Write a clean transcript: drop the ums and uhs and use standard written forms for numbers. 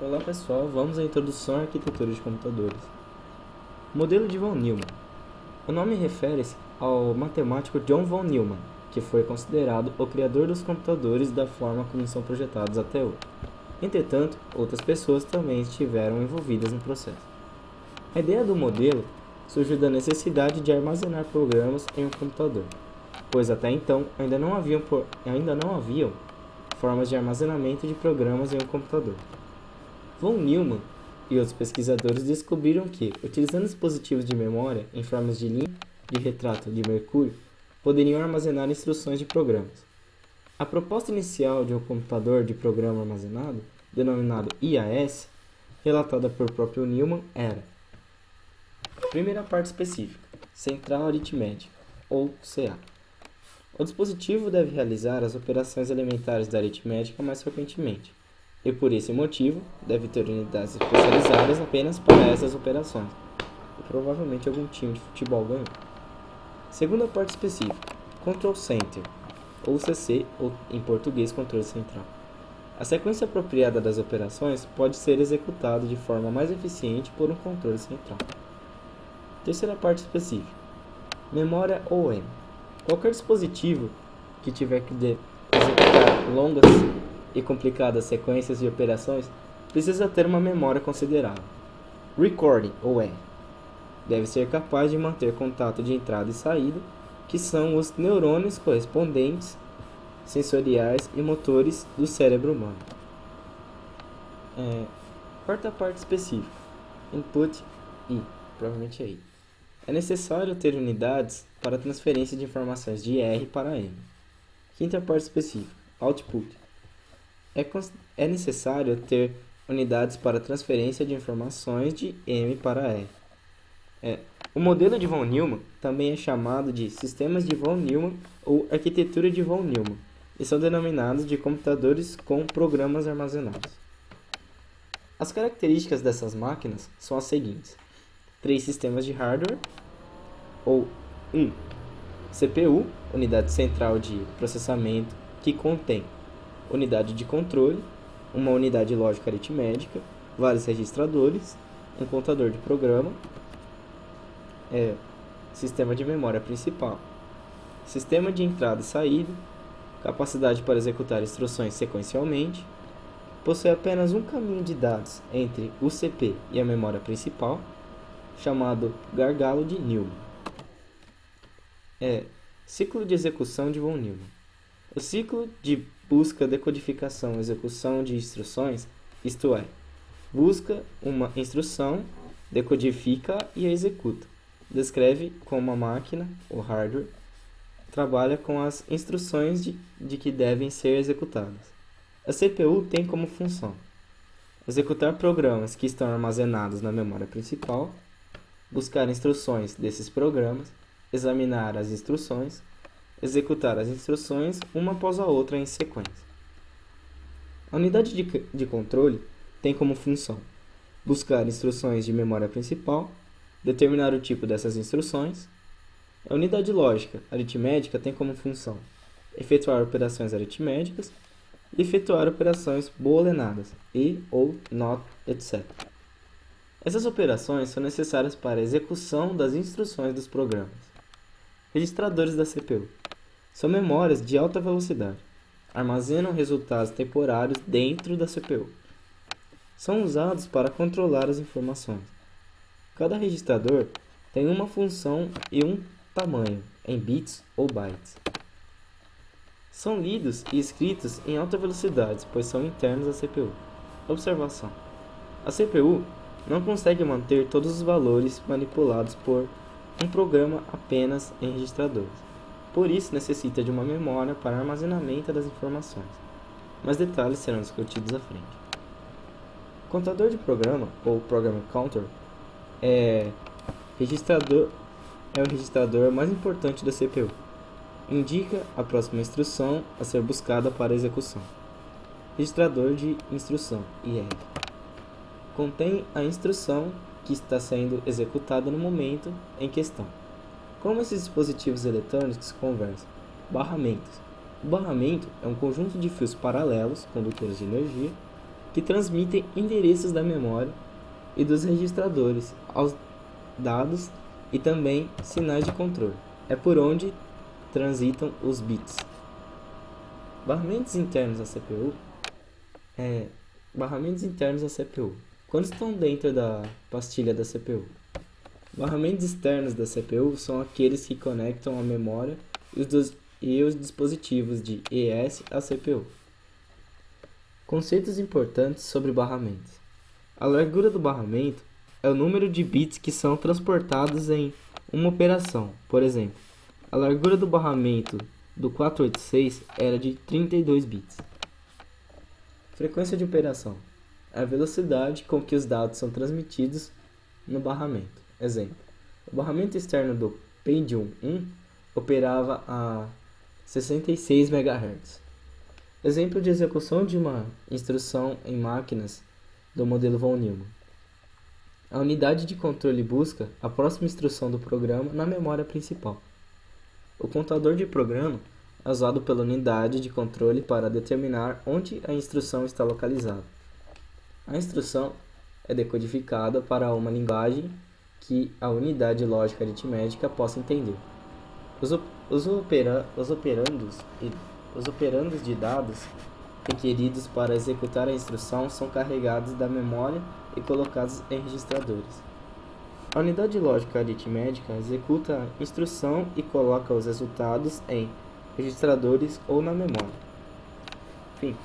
Olá pessoal, vamos à introdução à arquitetura de computadores. Modelo de von Neumann. O nome refere-se ao matemático John von Neumann, que foi considerado o criador dos computadores da forma como são projetados até hoje. Entretanto, outras pessoas também estiveram envolvidas no processo. A ideia do modelo surgiu da necessidade de armazenar programas em um computador, pois até então ainda não haviam formas de armazenamento de programas em um computador. Von Neumann e outros pesquisadores descobriram que, utilizando dispositivos de memória em formas de linha de retrato de mercúrio, poderiam armazenar instruções de programas. A proposta inicial de um computador de programa armazenado, denominado IAS, relatada por próprio Neumann, era: primeira parte específica, Central Aritmética, ou CA. O dispositivo deve realizar as operações elementares da aritmética mais frequentemente, e por esse motivo deve ter unidades especializadas apenas para essas operações. E provavelmente algum time de futebol ganhou. Segunda parte específica, Control Center, ou CC, ou em português controle central. A sequência apropriada das operações pode ser executada de forma mais eficiente por um controle central. Terceira parte específica, memória ou M. Qualquer dispositivo que tiver que executar longas e complicadas sequências de operações precisa ter uma memória considerável. Recording, ou R, deve ser capaz de manter contato de entrada e saída, que são os neurônios correspondentes, sensoriais e motores do cérebro humano. Quarta parte específica, Input I, provavelmente é I. É necessário ter unidades para transferência de informações de R para M. Quinta parte específica, Output. É necessário ter unidades para transferência de informações de M para R. O modelo de von Neumann também é chamado de sistemas de von Neumann ou arquitetura de von Neumann, e são denominados de computadores com programas armazenados. As características dessas máquinas são as seguintes: 3 sistemas de hardware, ou 1. CPU, unidade central de processamento, que contém unidade de controle, uma unidade lógica aritmética, vários registradores, um contador de programa, sistema de memória principal, sistema de entrada e saída, capacidade para executar instruções sequencialmente, possui apenas um caminho de dados entre o CP e a memória principal, chamado gargalo de Neumann. Ciclo de execução de von Neumann. O ciclo de busca, decodificação, execução de instruções, isto é, busca uma instrução, decodifica e a executa. Descreve como a máquina, o hardware, trabalha com as instruções de que devem ser executadas. A CPU tem como função executar programas que estão armazenados na memória principal, buscar instruções desses programas, examinar as instruções, executar as instruções uma após a outra em sequência. A unidade de controle tem como função buscar instruções de memória principal, determinar o tipo dessas instruções. A unidade lógica aritmética tem como função efetuar operações aritméticas e efetuar operações booleanas e ou not, etc. Essas operações são necessárias para a execução das instruções dos programas. Registradores da CPU são memórias de alta velocidade. Armazenam resultados temporários dentro da CPU. São usados para controlar as informações. Cada registrador tem uma função e um tamanho, em bits ou bytes. São lidos e escritos em alta velocidade, pois são internos à CPU. Observação: a CPU não consegue manter todos os valores manipulados por um programa apenas em registradores. Por isso, necessita de uma memória para armazenamento das informações. Mais detalhes serão discutidos à frente. Contador de programa, ou Program Counter, é o registrador mais importante da CPU. Indica a próxima instrução a ser buscada para execução. Registrador de instrução, IR. Contém a instrução que está sendo executada no momento em questão. Como esses dispositivos eletrônicos conversam? Barramentos. O barramento é um conjunto de fios paralelos, condutores de energia, que transmitem endereços da memória e dos registradores aos dados e também sinais de controle. É por onde transitam os bits. Barramentos internos à CPU. Barramentos internos à CPU. Quando estão dentro da pastilha da CPU. Barramentos externos da CPU são aqueles que conectam a memória e os dispositivos de ES à CPU. Conceitos importantes sobre barramentos. A largura do barramento é o número de bits que são transportados em uma operação. Por exemplo, a largura do barramento do 486 era de 32 bits. Frequência de operação é a velocidade com que os dados são transmitidos no barramento. Exemplo, o barramento externo do Pentium 1 operava a 66 MHz. Exemplo de execução de uma instrução em máquinas do modelo von Neumann. A unidade de controle busca a próxima instrução do programa na memória principal. O contador de programa é usado pela unidade de controle para determinar onde a instrução está localizada. A instrução é decodificada para uma linguagem que a unidade lógica aritmética possa entender. Os operandos de dados requeridos para executar a instrução são carregados da memória e colocados em registradores. A unidade lógica aritmética executa a instrução e coloca os resultados em registradores ou na memória. Fim.